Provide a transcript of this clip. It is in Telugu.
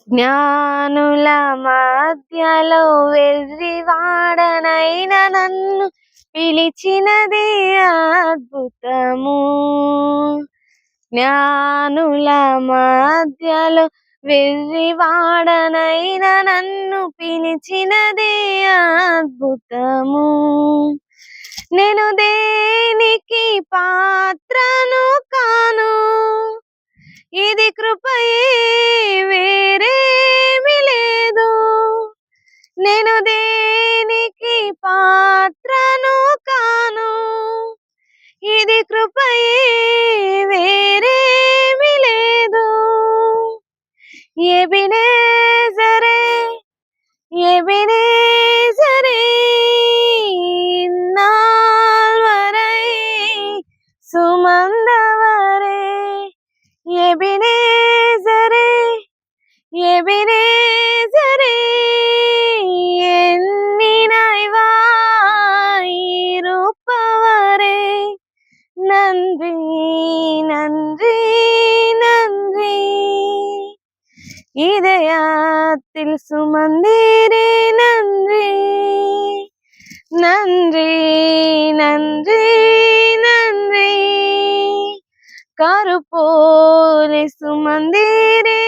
జ్ఞానుల మధ్యలో వెర్రివాడనైన నన్ను పిలిచినది అద్భుతము. జ్ఞానుల మధ్యలో వెర్రివాడనైన నన్ను పిలిచినది అద్భుతము. నేను దేనికి పాత్రను కాను, ఇది కృపయే వేరేమి లేదు. నేను దేనికి పాత్రను కాను, ఇది కృపయే వేరేమి లేదు. ఎబినేజరే ఎబినేజరే ఇన్నాళ్వరై సుమందవరే. ఎబినేజరే ఎబినేజరే இருப்பவரே. நன்றி நன்றி நன்றி. இதயத்தில் சுமந்தீரே நன்றி நன்றி நன்றி நன்றி. கருப்போலே சுமந்தீரே